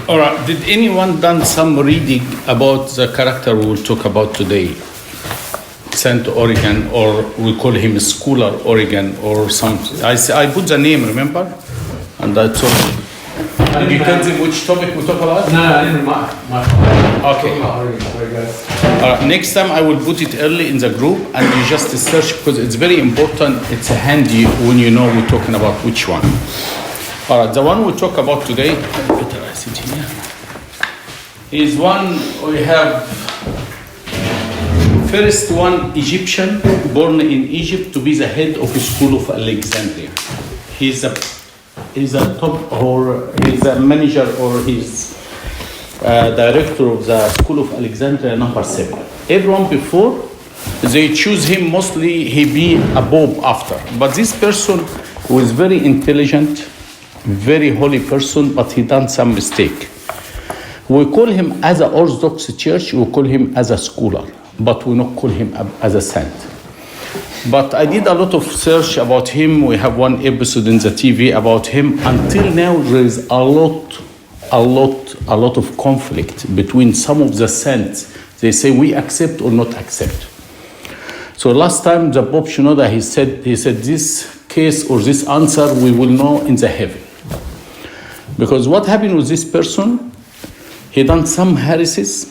All right. Did anyone done some reading about the character we will talk about today? Saint Origen, or we call him Scholar Origen, or something. I put the name, remember? And I told you. Did you tell them which topic we talk about? No, I didn't. Okay. Next time I will put it early in the group, and you just search, because it's very important. It's handy when you know we're talking about which one. All right, the one we talk about today, better I sit here, is one we have. First one Egyptian, born in Egypt, to be the head of the school of Alexandria. He's a top, or he's a manager, or he's director of the school of Alexandria, number 7. Everyone before, they choose him, mostly he be a pope after. But this person was very intelligent, very holy person, but he done some mistake. We call him as an Orthodox church, we call him as a scholar, but we not call him as a saint. But I did a lot of search about him. We have one episode in the TV about him. Until now, there is a lot of conflict between some of the saints. They say we accept or not accept. So last time the Pope Shinoda, he said this case or this answer we will know in the heaven. Because what happened with this person, he done some heresies.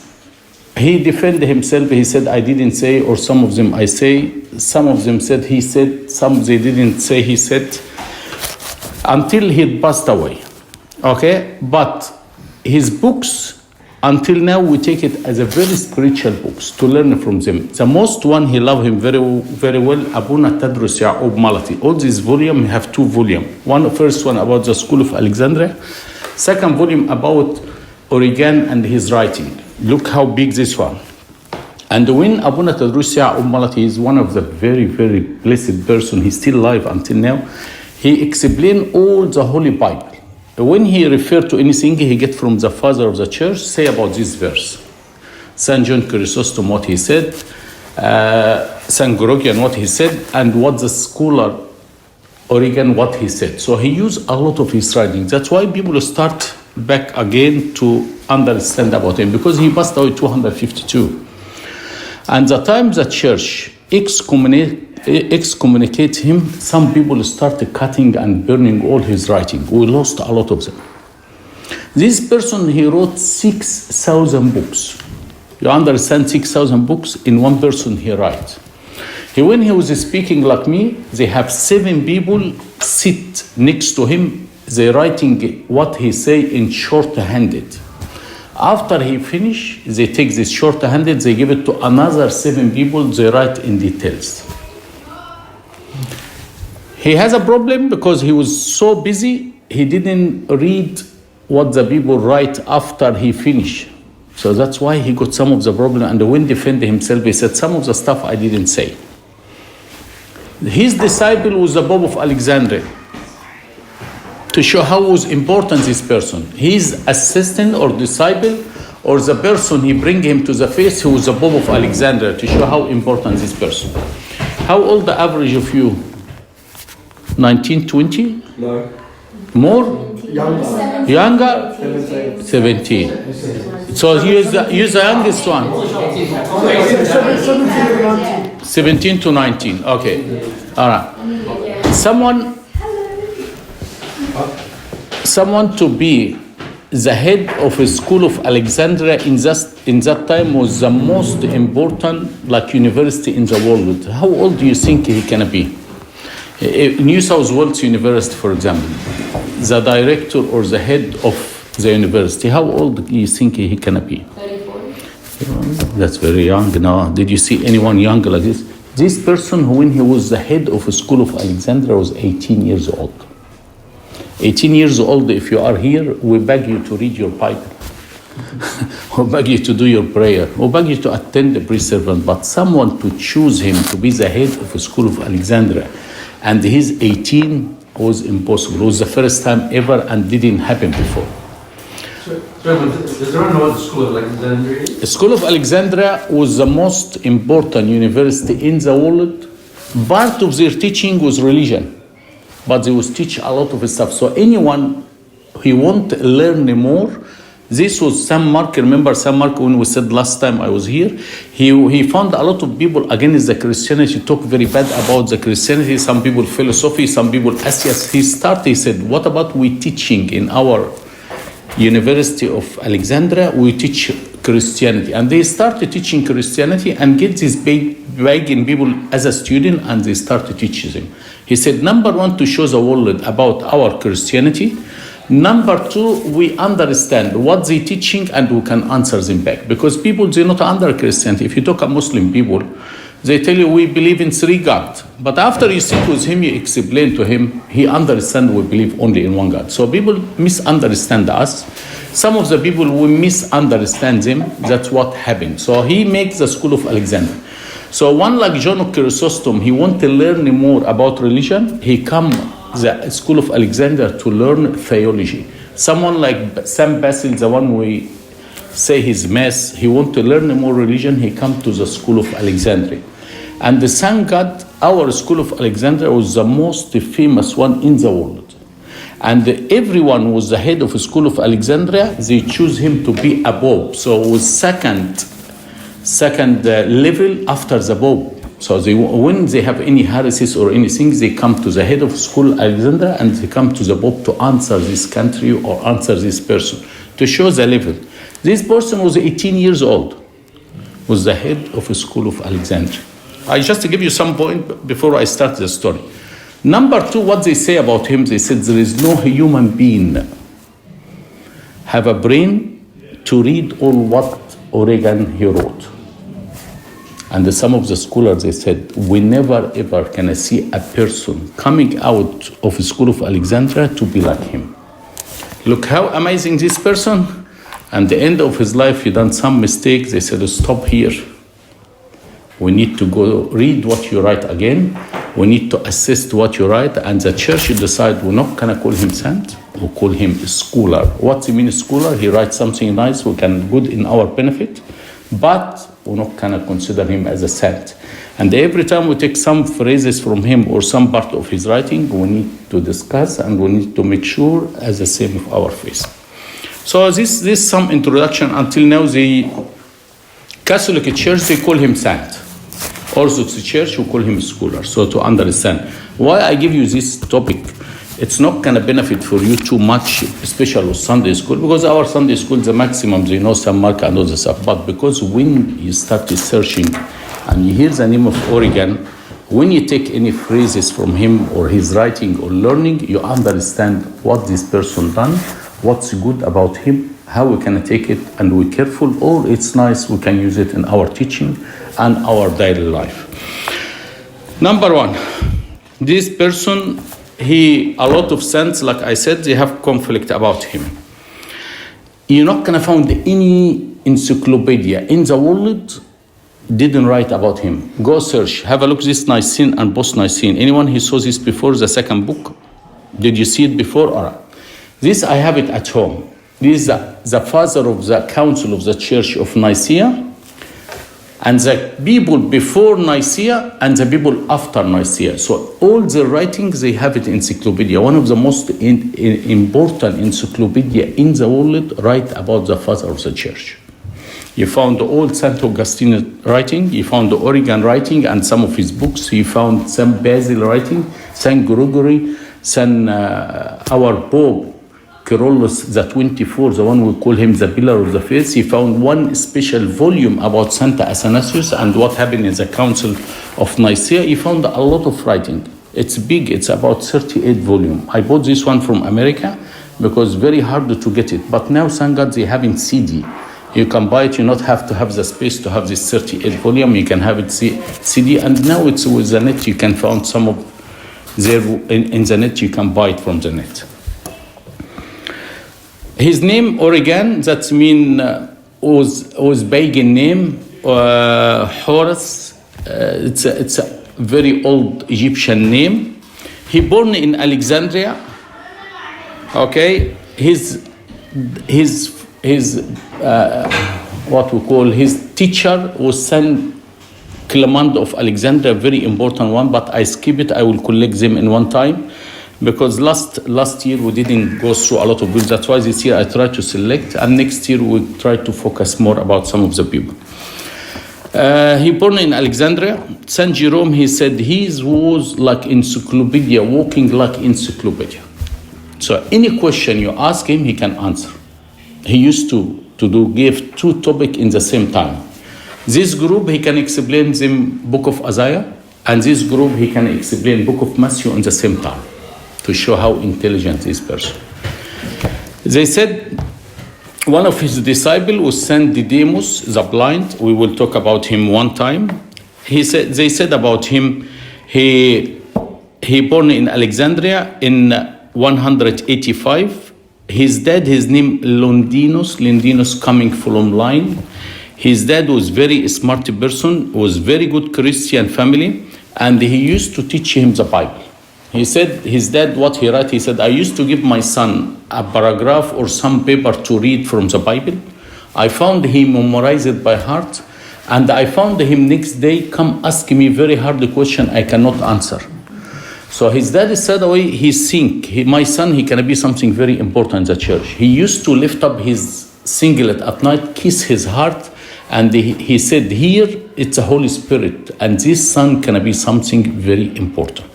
He defended himself. He said, I didn't say, or some of them I say. Some of them said he said, some they didn't say he said, until he passed away. Okay? But his books, until now, we take it as a very spiritual books to learn from them. The most one, he loved him very, very well, Abuna Tadrus Ya'ub Malati. All these volumes have 2 volumes. One, first one about the school of Alexandria. Second volume about Origen and his writing. Look how big this one. And when Abuna Tadrus Ya'ub Malati is one of the very, very blessed person, he's still alive until now, he explained all the Holy Bible. When he referred to anything he get from the father of the church, say about this verse. Saint John Chrysostom, what he said, Saint Gregorian, what he said, and what the scholar Origen, what he said. So he used a lot of his writings. That's why people start back again to understand about him, because he passed away 252. And the time the church excommunicate him, some people started cutting and burning all his writing. We lost a lot of them. This person, he wrote 6,000 books. You understand, 6,000 books in one person he writes. When he was speaking like me, they have 7 people sit next to him. They writing what he say in short-handed. After he finish, they take this short-handed, they give it to another 7 people, they write in details. He has a problem because he was so busy, he didn't read what the people write after he finish. So that's why he got some of the problem, and when defending himself, he said, some of the stuff I didn't say. His disciple was the Pope of Alexandria, to show how was important this person. His assistant or disciple, or the person he bring him to the faith, who was the Pope of Alexandria, to show how important this person. How old the average of you? 19, 20? No. More? Younger? 17. So you're the youngest one. 17 to 19. Okay. All right. Someone to be the head of a school of Alexandria in that time was the most important university in the world. How old do you think he can be? New South Wales University, for example, the director or the head of the university, how old do you think he can be? 34. That's very young now. Did you see anyone younger like this? This person, when he was the head of a school of Alexandria, was 18 years old. 18 years old, if you are here, we beg you to read your Bible. We beg you to do your prayer. We beg you to attend the pre-servant. But someone to choose him to be the head of a school of Alexandria, and he's 18, was impossible. It was the first time ever and didn't happen before. Is there no school of Alexandria? The School of Alexandria was the most important university in the world. Part of their teaching was religion, but they would teach a lot of stuff. So anyone He want to learn more. This was Sam Mark. Remember Sam Mark when we said last time I was here? He found a lot of people against the Christianity, talk very bad about the Christianity. Some people philosophy, some people atheists. He said, what about we teaching in our University of Alexandria? We teach Christianity. And they started teaching Christianity and get these pagan people as a student, and they started teaching them. He said, number one, to show the world about our Christianity. Number two, we understand what they teaching and we can answer them back. Because people, they're not under Christianity. If you talk to Muslim people, they tell you we believe in 3 gods. But after you sit with him, you explain to him, he understands we believe only in 1 God. So people misunderstand us. Some of the people, we misunderstand them. That's what happened. So he makes the school of Alexandria. So one like John of Chrysostom, he want to learn more about religion. He come the school of Alexandria to learn theology. Someone like Sam Basil, the one we say his mass, he want to learn more religion. He come to the school of Alexandria. And the sun god, our school of Alexandria was the most famous one in the world. And everyone was the head of the school of Alexandria. They choose him to be a pope. So it was second level after the pope. So when they have any heresies or anything, they come to the head of school Alexandria and they come to the pope to answer this country or answer this person, to show the level. This person was 18 years old, was the head of a school of Alexandria. I just give you some point before I start the story. Number two, what they say about him, they said there is no human being have a brain to read all what Origen he wrote. And some of the scholars, they said, we never ever can see a person coming out of the school of Alexandria to be like him. Look how amazing this person. And the end of his life, he done some mistakes. They said, stop here. We need to go read what you write again. We need to assist what you write. And the church should decide, we're not going to call him saint. We'll call him a scholar. What do you mean scholar? He writes something nice. We can good in our benefit. But we're not going to consider him as a saint. And every time we take some phrases from him or some part of his writing, we need to discuss and we need to make sure as the same of our faith. So this is some introduction. Until now, the Catholic Church, they call him saint. Orthodox Church, we call him scholar. So to understand why I give you this topic, it's not going to benefit for you too much, especially with Sunday school, because our Sunday school, the maximum, they know some mark and all the stuff. But because when you start searching and you hear the name of Origen, when you take any phrases from him or his writing or learning, you understand what this person done, what's good about him, how we can take it, and we're careful, or it's nice, we can use it in our teaching and our daily life. Number one, this person, a lot of saints, like I said, they have conflict about him. You're not going to find any encyclopedia in the world didn't write about him. Go search, have a look this Nicene and post-Nicene. Anyone who saw this before, the second book? Did you see it before? All right. This, I have it at home. This is the father of the council of the Church of Nicaea, and the people before Nicaea and the people after Nicaea. So all the writings, they have it in encyclopedia. One of the most important encyclopedia in the world write about the father of the church. You found the old St. Augustine writing, you found the Origen writing and some of his books, you found St. Basil writing, St. Gregory, our Pope, Carolus the 24th, the one we call him the pillar of the faith. He found one special volume about Saint Athanasius and what happened in the Council of Nicaea. He found a lot of writing. It's big, it's about 38 volumes. I bought this one from America because it's very hard to get it. But now, thank God, they have in CD. You can buy it, you not have to have the space to have this 38 volume. You can have it CD, and now it's with the net. You can find some of there in the net. You can buy it from the net. His name Origen, that mean was pagan name. Horus, it's a very old Egyptian name. He born in Alexandria. Okay, his what we call his teacher was Saint Clement of Alexandria, very important one, but I skip it. I will collect them in one time. because last year we didn't go through a lot of books. That's why this year I try to select, and next year we try to focus more about some of the people. He born in Alexandria. Saint Jerome, he said he was like encyclopedia, walking like encyclopedia. So any question you ask him, he can answer. He used to give two topics in the same time. This group, he can explain them book of Isaiah, and this group, he can explain book of Matthew in the same time, to show how intelligent this person. They said one of his disciples was Saint Didymus, the blind. We will talk about him one time. They said about him, he born in Alexandria in 185. His dad, his name Longinus coming from line. His dad was very smart person, was very good Christian family, and he used to teach him the Bible. He said, his dad, what he wrote, he said, I used to give my son a paragraph or some paper to read from the Bible. I found he memorized it by heart, and I found him next day come ask me very hard question I cannot answer. So his dad said, he think, my son, he can be something very important in the church. He used to lift up his singlet at night, kiss his heart, and he said, here it's a Holy Spirit, and this son can be something very important.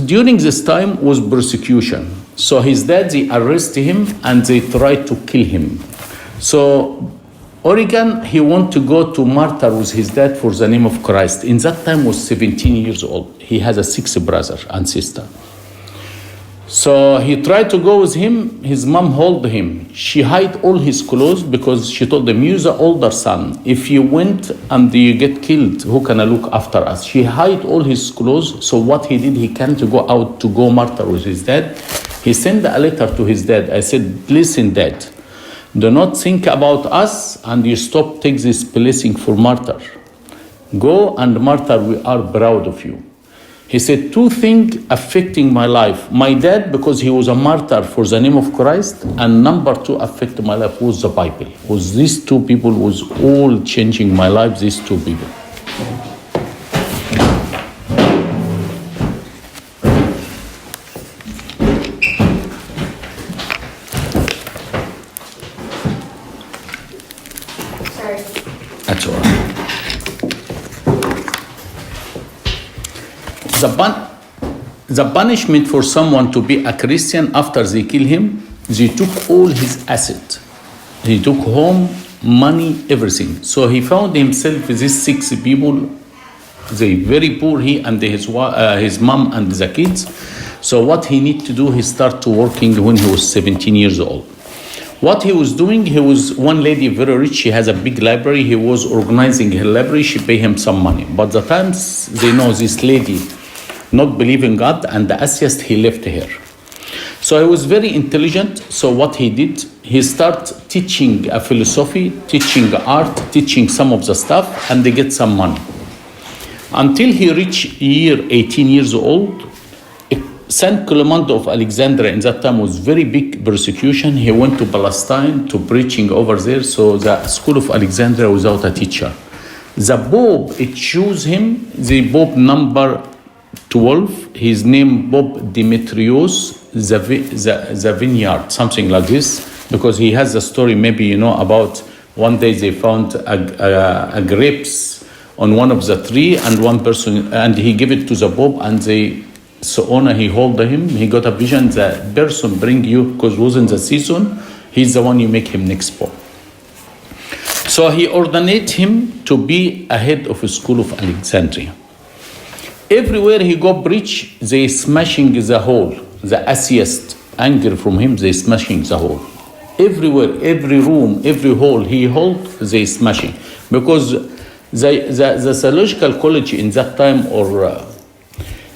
During this time was persecution. So his dad, they arrested him and they tried to kill him. So Origen, he wanted to go to martyr with his dad for the name of Christ. In that time was 17 years old. He has a 6 brother and sister. So he tried to go with him. His mom held him. She hid all his clothes because she told him, you're the older son. If you went and you get killed, who can look after us? She hid all his clothes. So what he did, he can't go out to go martyr with his dad. He sent a letter to his dad. I said, listen, Dad, do not think about us and you stop take this blessing for martyr. Go and martyr, we are proud of you. He said 2 things affecting my life. My dad, because he was a martyr for the name of Christ, and number 2 affected my life was the Bible. Was these 2 people was all changing my life, these 2 people. Sorry. That's all right. The punishment for someone to be a Christian after they kill him, they took all his assets. He took home, money, everything. So he found himself with these 6 people. They very poor, he and his mom and the kids. So what he need to do, he started working when he was 17 years old. What he was doing, he was one lady very rich. She has a big library. He was organizing her library. She pay him some money. But the times they know this lady not believing God, and the atheist, he left her. So he was very intelligent. So what he did, he started teaching a philosophy, teaching art, teaching some of the stuff, and they get some money. Until he reached year 18 years old, Saint Clement of Alexandria in that time was very big persecution. He went to Palestine to preaching over there. So the school of Alexandria without a teacher. The Pope, it chose him, the Pope number 12, his name Pope Demetrius the vineyard, something like this, because he has a story, maybe you know, about one day they found a grapes on one of the tree, and one person, and he gave it to the Pope, and they, so owner, he hold him, he got a vision, the person bring you, because it wasn't the season, he's the one you make him next Pope. So he ordained him to be a head of a school of Alexandria. Everywhere he go preach, they smashing the hole. The atheist anger from him, they smashing the hole. Everywhere, every room, every hole he hold, they smashing. Because the theological college in that time, or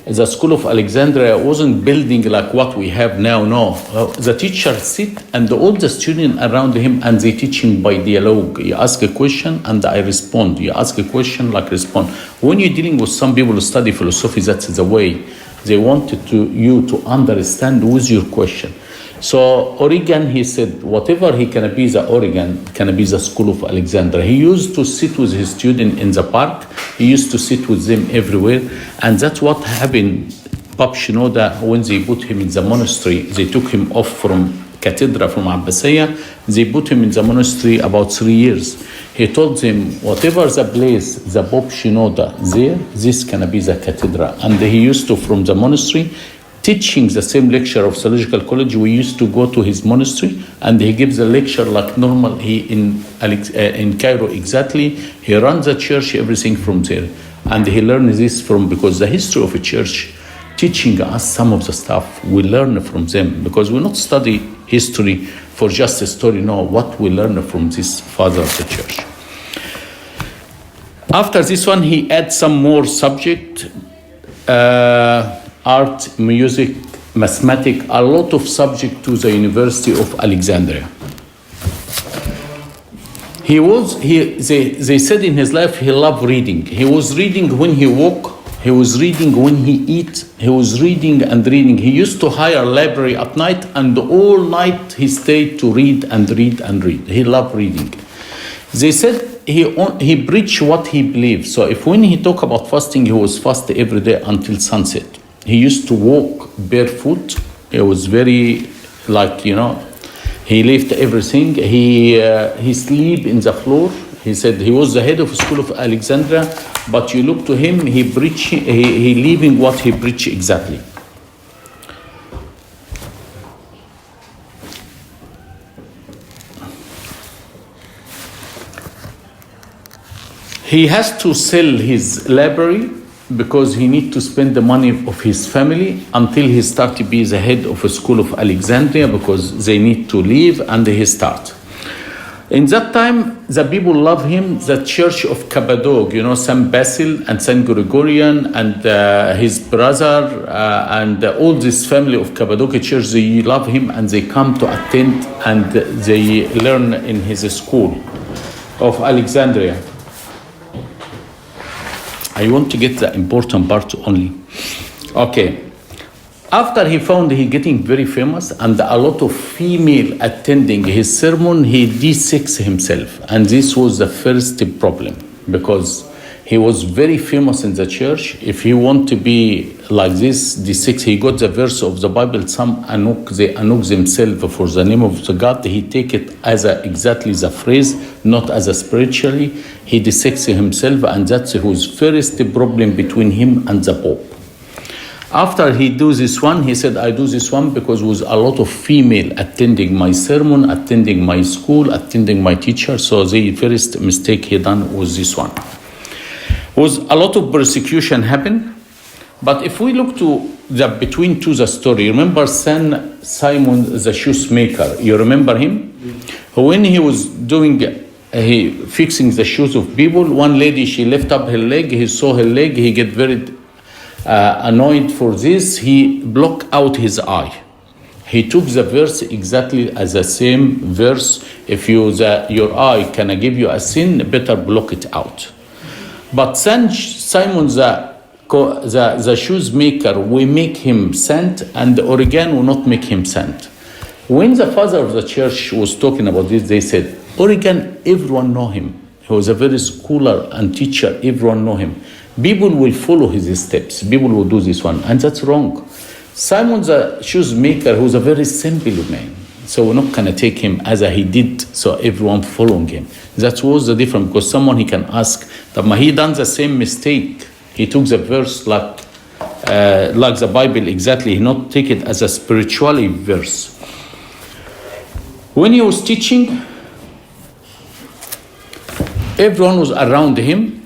the school of Alexandria, wasn't building like what we have now. No, the teacher sit and all the students around him, and they teach him by dialogue. You ask a question and I respond. You ask a question, like respond. When you're dealing with some people who study philosophy, that's the way they wanted you to understand with your question. So Origen, he said, whatever he can be, the Origen can be the school of Alexandria. He used to sit with his students in the park. He used to sit with them everywhere. And that's what happened Bab Shinoda, when they put him in the monastery, they took him off from cathedra, from Abbasiyah, they put him in the monastery about 3 years. He told them, whatever the place, the Bab Shinoda there, this can be the cathedra. And he used to, from the monastery, teaching the same lecture of theological college, we used to go to his monastery and he gives a lecture like normal. He in Cairo exactly. He runs the church, everything from there. And he learned this from, because the history of a church teaching us some of the stuff we learn from them, because we not study history for just a story. No, what we learn from this father of the church. After this one, he adds some more subject, art, music, mathematics, a lot of subject to the University of Alexandria. They said in his life he loved reading. He was reading when he woke, he was reading when he eat, he was reading and reading. He used to hire a library at night, and all night he stayed to read and read and read. He loved reading. They said he preached what he believed. So if when he talk about fasting, he was fast every day until sunset. He used to walk barefoot. It was very, he left everything. He sleep in the floor. He said he was the head of the school of Alexandria, but you look to him, he living what he preached exactly. He has to sell his library because he need to spend the money of his family until he start to be the head of a school of Alexandria, because they need to leave and he start. In that time, the people love him, the church of Cappadocia, St. Basil and St. Gregorian and his brother and all this family of Cappadocia church, they love him and they come to attend and they learn in his school of Alexandria. I want to get the important part only. Okay. After he found he getting very famous and a lot of female attending his sermon, he de-sexed himself. And this was the first problem, because he was very famous in the church. If he want to be like this, de-sex, he got the verse of the Bible, some they anook themselves for the name of the God. He take it as exactly the phrase, not as a spiritually. He de-sexed himself, and that's his first problem between him and the Pope. After he do this one, he said, I do this one because there was a lot of female attending my sermon, attending my school, attending my teacher. So the first mistake he done was this one. Was a lot of persecution happened. But if we look to the between two the story, remember Simon the shoemaker, you remember him? When he was fixing the shoes of people, one lady, she lift up her leg, he saw her leg, he get very annoyed for this, he blocked out his eye. He took the verse exactly as the same verse. If your eye can give you a sin, better block it out. But Simon the shoemaker, we make him saint, and Origen will not make him saint. When the father of the church was talking about this, they said, Origen, everyone know him. He was a very scholar and teacher, everyone know him. People will follow his steps. People will do this one. And that's wrong. Simon the shoemaker, who's a very simple man. So we're not going to take him as he did, so everyone following him. That was the difference, because someone he can ask, that he done the same mistake. He took the verse like the Bible exactly. He not take it as a spiritual verse. When he was teaching, everyone was around him.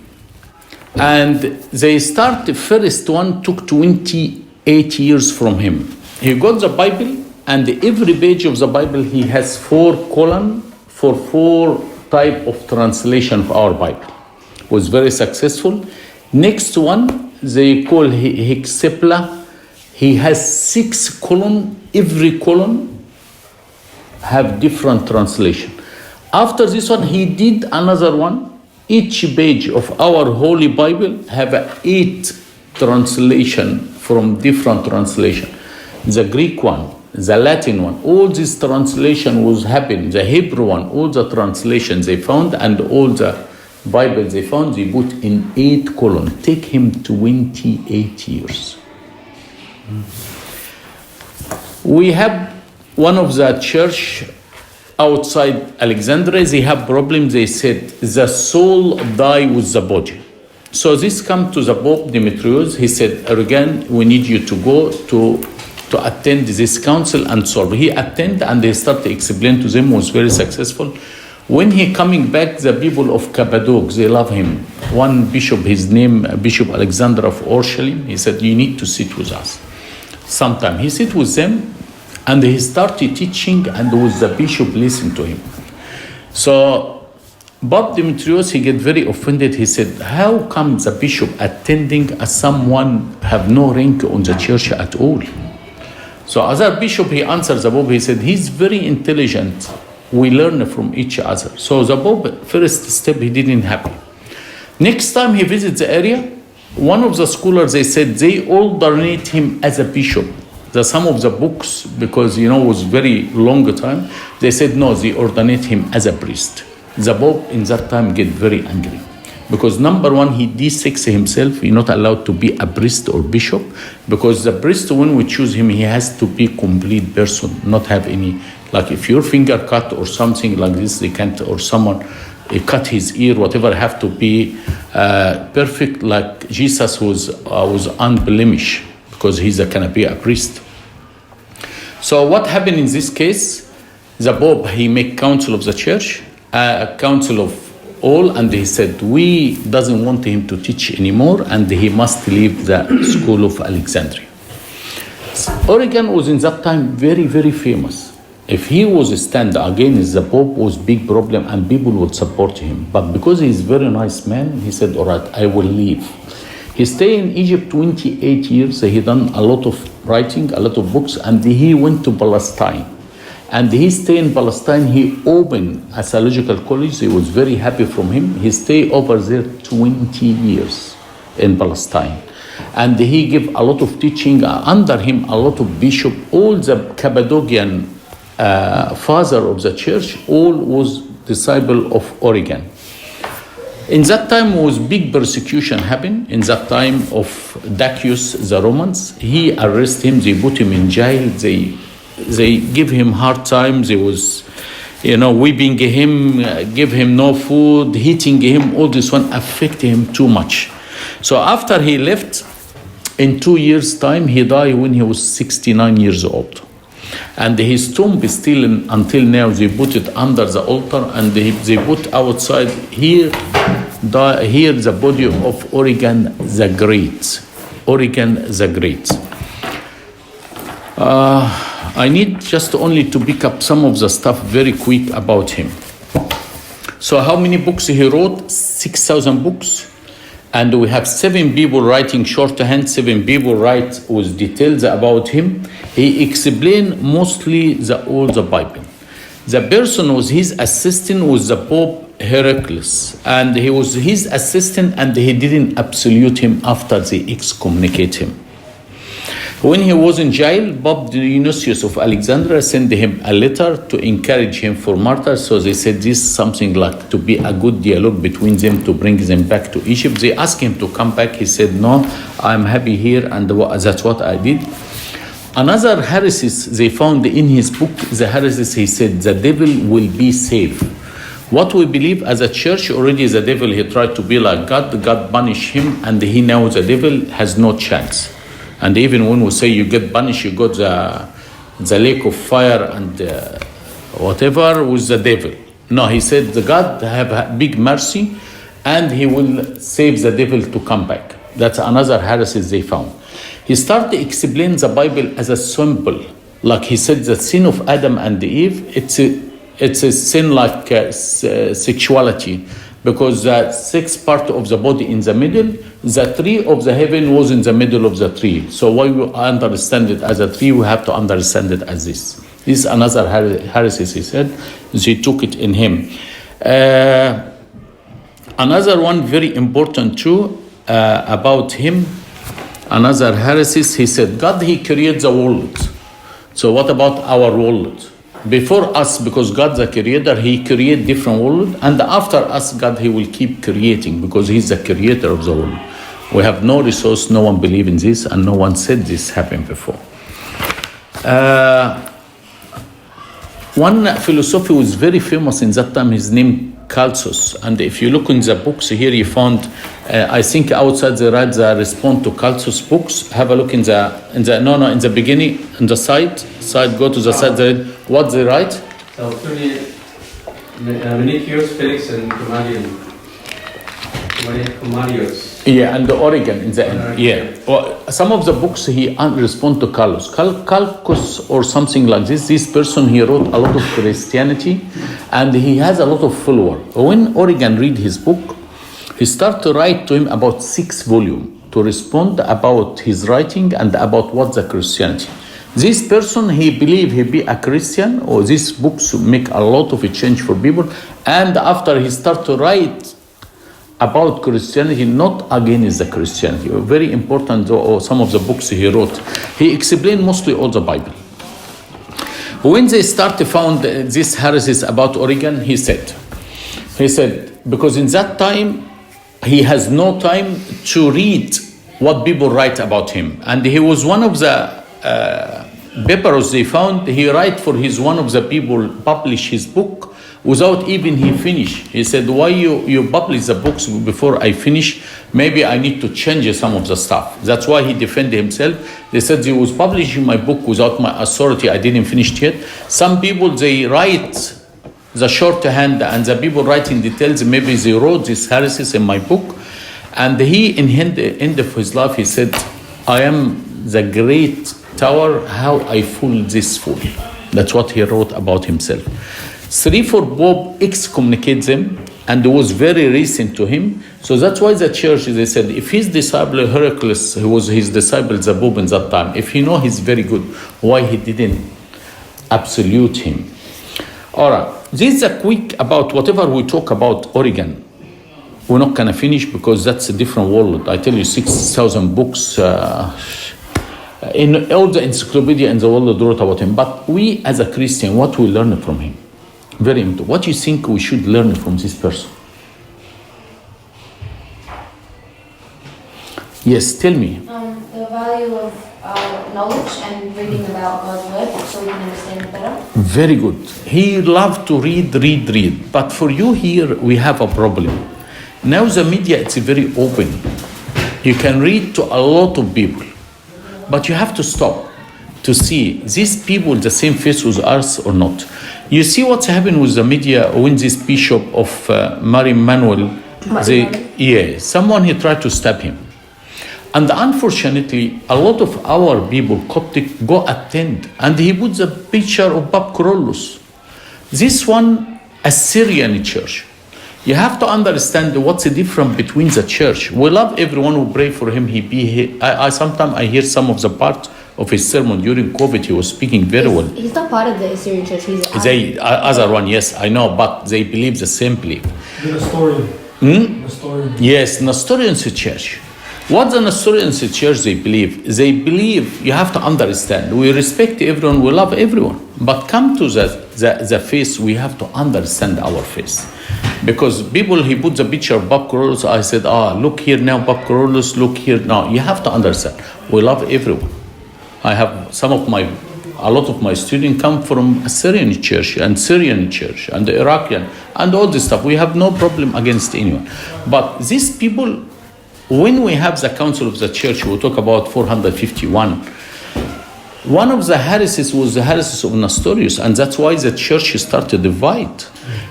And they start, the first one took 28 years from him. He got the Bible, and every page of the Bible, he has 4 columns for 4 type of translation of our Bible. Was very successful. Next one, they call Hexapla. He has 6 columns. Every column have different translation. After this one, he did another one. Each page of our Holy Bible have 8 translation from different translation. The Greek one, the Latin one, all this translation was happening. The Hebrew one, all the translations they found, and all the Bibles they found, they put in 8 columns. Take him 28 years. We have one of the church outside Alexandria, they have problems. They said the soul die with the body. So this come to the Pope Demetrius. He said, Origen, we need you to go to attend this council and solve. He attend and they start to explain to them, was very successful. When he coming back, the people of Cappadocia, they love him. One bishop, his name, Bishop Alexander of Origen, he said, you need to sit with us. Sometime he sit with them and he started teaching and was the bishop listened to him. So Bob Demetrius, he get very offended. He said, how come the bishop attending as someone have no rank on the church at all? So other bishop, he answered the Pope, he said, he's very intelligent. We learn from each other. So the Pope, first step, he didn't happy. Next time he visits the area, one of the scholars, they said, they all donate him as a bishop. Some of the books, because, it was very long time, they said, no, they ordinate him as a priest. The Pope in that time get very angry. Because number one, he de-sex himself. He's not allowed to be a priest or bishop. Because the priest, when we choose him, he has to be complete person, not have any, like if your finger cut or something like this, they can't, or someone cut his ear, whatever, have to be perfect, like Jesus was unblemished, because he's can be a priest. So what happened in this case? The Pope, he make council of the church, a council of all, and he said, we doesn't want him to teach anymore, and he must leave the school of Alexandria. Origen was in that time very, very famous. If he was stand against the Pope, was big problem, and people would support him. But because he's very nice man, he said, all right, I will leave. He stayed in Egypt 28 years. He done a lot of writing, a lot of books, and he went to Palestine. And he stayed in Palestine. He opened a theological college. They was very happy from him. He stayed over there 20 years in Palestine. And he gave a lot of teaching. Under him, a lot of bishop, all the Cappadocian father of the church, all was disciple of Origen. In that time was big persecution happened. In that time of Dacius, the Romans, he arrested him. They put him in jail. They give him hard time. They was, whipping him, give him no food, hitting him. All this one affected him too much. So after he left, in 2 years' time, he died when he was 69 years old. And his tomb is still until now. They put it under the altar, and they put outside here the body of Origen the Great. Origen the Great. I need just only to pick up some of the stuff very quick about him. So how many books he wrote? 6,000 books. And we have 7 people writing shorthand, 7 people write with details about him. He explained mostly all the Bible. The person was his assistant was the Pope Heraclius. And he was his assistant, and he didn't absolute him after they excommunicate him. When he was in jail, Pope Dionysius of Alexandria sent him a letter to encourage him for martyr. So they said this is something like to be a good dialogue between them to bring them back to Egypt. They asked him to come back. He said, no, I'm happy here, and that's what I did. Another heresies they found in his book, the heresies, he said, the devil will be saved. What we believe as a church, already the devil, he tried to be like God. God punished him, and he knows the devil has no chance. And even when we say you get punished, you got the lake of fire and whatever with the devil. No, he said the God have a big mercy, and he will save the devil to come back. That's another heresy they found. He started to explain the Bible as a symbol. Like he said, the sin of Adam and Eve, it's a sin like sexuality. Because the sixth part of the body in the middle, the tree of the heaven was in the middle of the tree. So why we understand it as a tree, we have to understand it as this. This is another heresy, he said. They took it in him. Another one very important too about him, another heresy, he said, God, he created the world. So what about our world? Before us, because God the creator, he created different world, and after us, God, he will keep creating because he's the creator of the world. We have no resource, no one believe in this, and no one said this happened before. One philosopher was very famous in that time, his name Calsus. And if you look in the books here, you found, I think outside they write the response to Calsus books. Have a look in the beginning, in the side, go to the side, what they write? So, Menicius, Felix, and Comadius. Yeah, and the Origen in the end. Yeah. Well, some of the books he respond to Calus. Calcus or something like this. This person, he wrote a lot of Christianity and he has a lot of followers. When Origen read his book, he started to write to him about 6 volumes to respond about his writing and about what the Christianity. This person, he believed he be a Christian, or these books make a lot of a change for people. And after he started to write about Christianity, not against the Christianity. Very important, though, some of the books he wrote. He explained mostly all the Bible. When they started found these heresies about Origen, he said, because in that time, he has no time to read what people write about him. And he was one of the papers they found, he write for one of the people publish his book, without even he finish. He said, why you publish the books before I finish? Maybe I need to change some of the stuff. That's why he defended himself. They said, he was publishing my book without my authority. I didn't finish it yet. Some people, they write the shorthand and the people writing details. Maybe they wrote these heresies in my book. And he, in the end of his life, he said, I am the great tower, how I fool this fool. That's what he wrote about himself. 3-4 Pope excommunicate them, and it was very recent to him. So that's why the church, they said, if his disciple Heraclius, who was his disciple, the Pope in that time, if he know he's very good, why he didn't absolute him? All right, this is a quick about whatever we talk about Origen. We're not going to finish because that's a different world. I tell you, 6,000 books in all the encyclopedia in the world wrote about him. But we as a Christian, what we learn from him? Very important. What do you think we should learn from this person? Yes, tell me. The value of knowledge and reading about God's word so we can understand it better. Very good. He loved to read. But for you here, we have a problem. Now the media, it's very open. You can read to a lot of people. But you have to stop to see these people the same faith with us or not. You see what's happened with the media when this bishop of Mary Manuel, someone he tried to stab him. And unfortunately, a lot of our people, Coptic, go attend. And he put the picture of Pope Carolus. This one, a Syrian church. You have to understand what's the difference between the church. We love everyone who pray for him. Sometimes I hear some of the part of his sermon during COVID. He was speaking very well. He's not part of the Assyrian church. He's other one, yes, I know, but they believe the same belief. The Nestorian. Nestorian. Yes, Nestorian church. What the Nestorian church they believe? They believe, you have to understand, we respect everyone, we love everyone. But come to the faith, we have to understand our faith. Because people, he put the picture of Pope Carolus, I said, look here now, Pope Carolus, look here now. You have to understand, we love everyone. I have a lot of my students come from Assyrian church and Syrian church and the Iraqian and all this stuff. We have no problem against anyone. But these people, when we have the council of the church, we'll talk about 451. One of the heresies was the heresies of Nestorius, and that's why the church started to divide.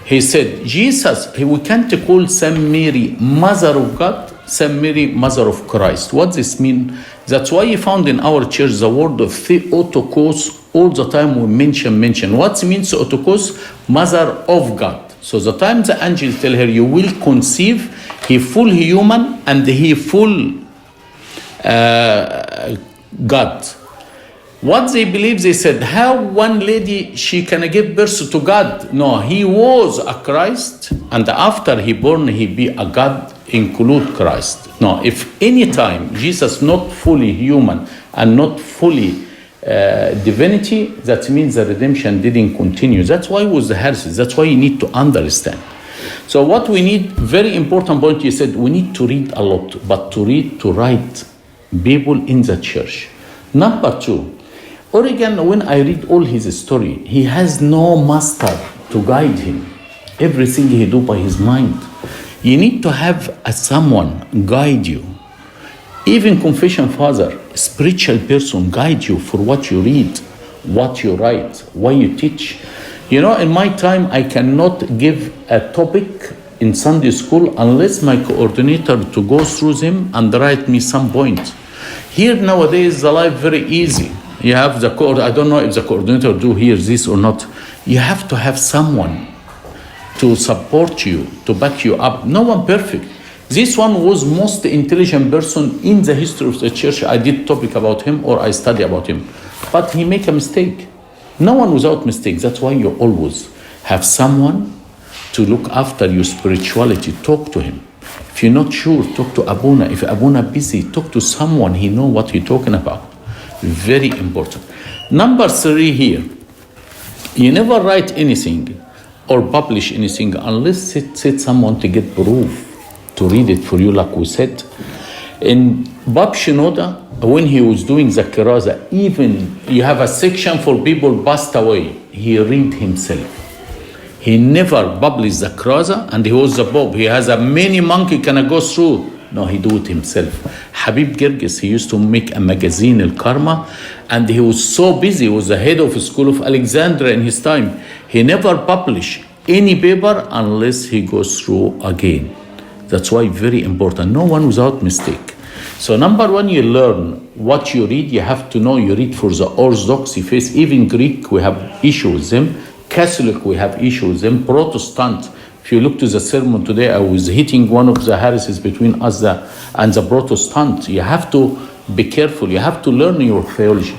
He said, Jesus, we can't call Saint Mary Mother of God, Saint Mary Mother of Christ. What does this mean? That's why you found in our church the word of Theotokos, all the time we mention. What means Theotokos? Mother of God. So the time the angel tell her, you will conceive, he full human and he full God. What they believe, they said, how one lady, she can give birth to God? No, he was a Christ, and after he born, he be a God, include Christ. No, if any time Jesus not fully human and not fully divinity, that means the redemption didn't continue. That's why it was the heresy. That's why you need to understand. So what we need, very important point you said, we need to read a lot, but to read to right people in the church. Number two, Origen, when I read all his story, he has no master to guide him. Everything he do by his mind. You need to have someone guide you. Even confession father, spiritual person guide you for what you read, what you write, what you teach. You know, in my time, I cannot give a topic in Sunday school unless my coordinator to go through them and write me some point. Here nowadays, the life very easy. You have the I don't know if the coordinator do hear this or not. You have to have someone to support you, to back you up. No one perfect. This one was most intelligent person in the history of the church. I did topic about him or I study about him. But he make a mistake. No one without mistakes. That's why you always have someone to look after your spirituality. Talk to him. If you're not sure, talk to Abuna. If Abuna busy, talk to someone. He know what you're talking about. Very important. Number 3 here. You never write anything or publish anything unless it's someone to get proof, to read it for you, like we said. In Bab Shinoda, when he was doing the Kiraza, even you have a section for people passed away, he read himself. He never published the Kiraza, and he was the Pope. He has a many monkey can go through. No, he do it himself. Habib Girgis, he used to make a magazine, Al Karma, and he was so busy. He was the head of the school of Alexandria in his time. He never published any paper unless he goes through again. That's why very important. No one without mistake. So number 1, you learn what you read. You have to know you read for the Orthodox faith. Even Greek, we have issue with them. Catholic, we have issue with them. Protestant, if you look to the sermon today, I was hitting one of the heresies between us and the Protestant. You have to be careful. You have to learn your theology.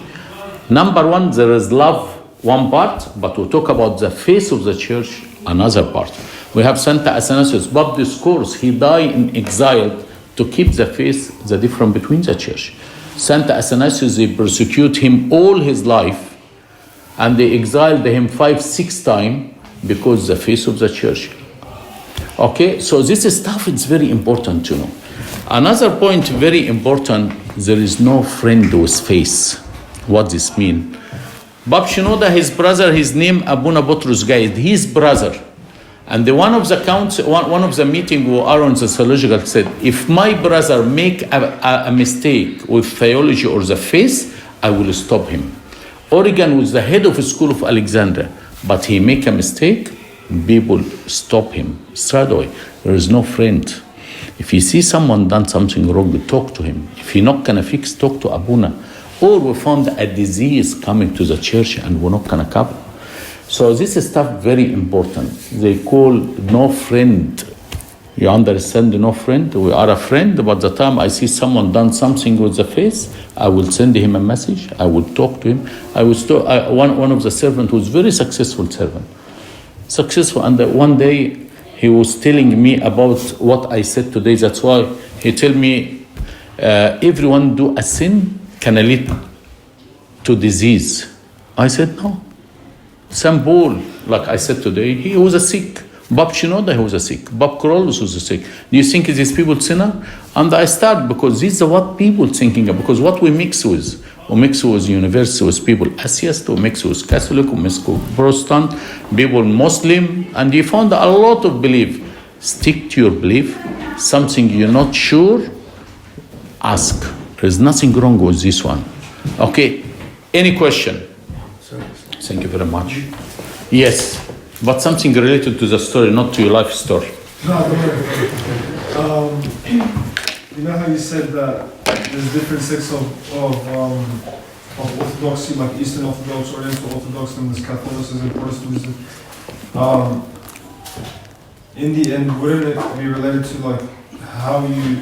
Number 1, there is love, one part, but we talk about the face of the church, another part. We have Santa Athanasius, Bob Discourse, he died in exile to keep the faith, the difference between the church. Santa Athanasius, they persecute him all his life, and they exiled him 5-6 times because the face of the church. Okay, so this stuff is very important to know. Another point, very important, there is no friend with face. What this mean? Bab Shinoda, his brother, his name Abuna Botrus Gaid, his brother. And one of the meeting where Aaron the theological said, if my brother make a mistake with theology or the faith, I will stop him. Origen was the head of the school of Alexandria, but he make a mistake, people stop him straight away. There is no friend. If you see someone done something wrong, talk to him. If you're not gonna fix, talk to Abuna. Or we found a disease coming to the church and we're not gonna cover. So this is stuff very important. They call no friend. You understand, no friend? We are a friend, but the time I see someone done something with the face, I will send him a message. I will talk to him. I was one of the servants was very successful servant. Successful, and one day he was telling me about what I said today. That's why he tell me, everyone do a sin can lead to disease. I said no. St. Paul, like I said today, he was a sick. Bab Shinoda, he was a sick. Bab Carolus was a sick. Do you think these people sinner? And I start because these are what people thinking of. Because what we mix with university, with people atheist, we mix with Catholic, we mix with Protestant, people Muslim, and you found a lot of belief. Stick to your belief. Something you're not sure, ask. There's nothing wrong with this one. Okay, any question? Thank you very much. Yes, but something related to the story, not to your life story. No, don't worry. You know how you said that there's different sects of Orthodoxy, like Eastern Orthodox, Oriental Orthodox, and there's Catholicism, Protestantism. In the end, wouldn't it be related to like how you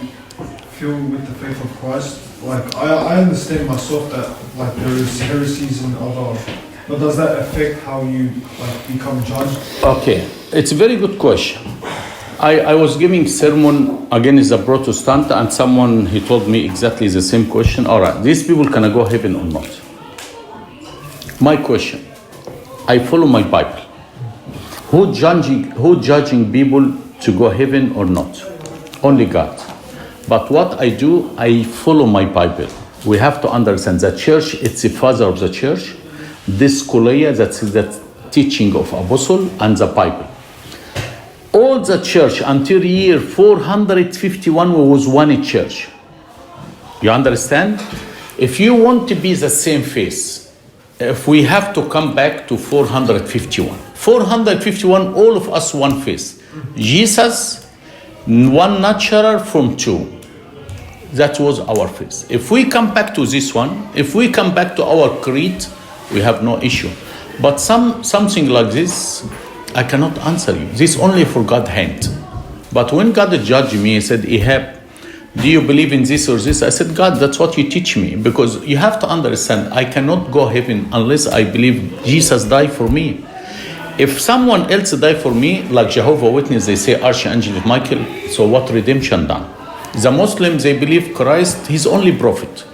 feel with the faith of Christ? Like I understand myself that like there is heresies and other. But does that affect how you like become judged? Okay, it's a very good question. I was giving sermon against a Protestant, and someone he told me exactly the same question. All right, these people can go heaven or not? My question: I follow my Bible. Who judging people to go heaven or not? Only God. But what I do, I follow my Bible. We have to understand the church, it's the father of the church. This Kuleya, that's the teaching of Apostle and the Bible. All the church until year 451 was one church. You understand? If you want to be the same faith, if we have to come back to 451. 451, all of us one faith. Jesus, one natural from two. That was our faith. If we come back to this one, if we come back to our creed, we have no issue. But something like this, I cannot answer you. This only for God's hand. But when God judged me, he said, Ehab, do you believe in this or this? I said, God, that's what you teach me. Because you have to understand, I cannot go heaven unless I believe Jesus died for me. If someone else died for me, like Jehovah's Witness, they say Archangel Michael, so what redemption done? The Muslims, they believe Christ, he's only prophet.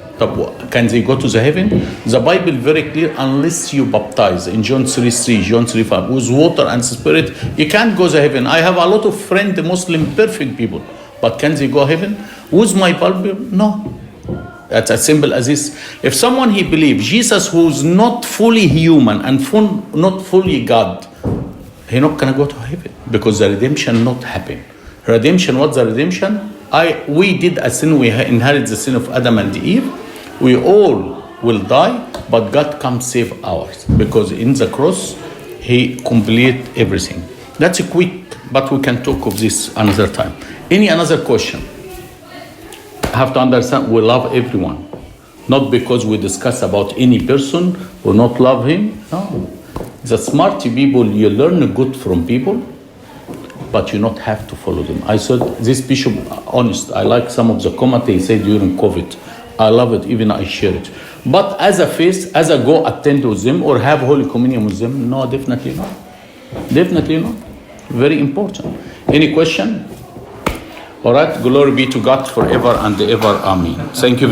Can they go to the heaven? The Bible very clear, unless you baptize in John 3:3, John 3:5, with water and spirit, you can't go to heaven. I have a lot of friends, Muslim, perfect people. But can they go heaven? With my Bible? No. That's as simple as this. If someone he believes Jesus, who's not fully human and not fully God, he not gonna go to heaven because the redemption not happen. Redemption, what's the redemption? We did a sin, we inherit the sin of Adam and Eve. We all will die, but God comes save ours because in the cross he complete everything. That's a quick, but we can talk of this another time. Any another question? Have to understand, we love everyone. Not because we discuss about any person, we not love him. No. The smart people, you learn good from people, but you not have to follow them. I said, this bishop, honest, I like some of the comment he said during COVID. I love it, even I share it. But as a faith, as a go attend with them or have Holy Communion with them, no, definitely not. Definitely not. Very important. Any question? All right, glory be to God forever and ever. Amen. Thank you very much.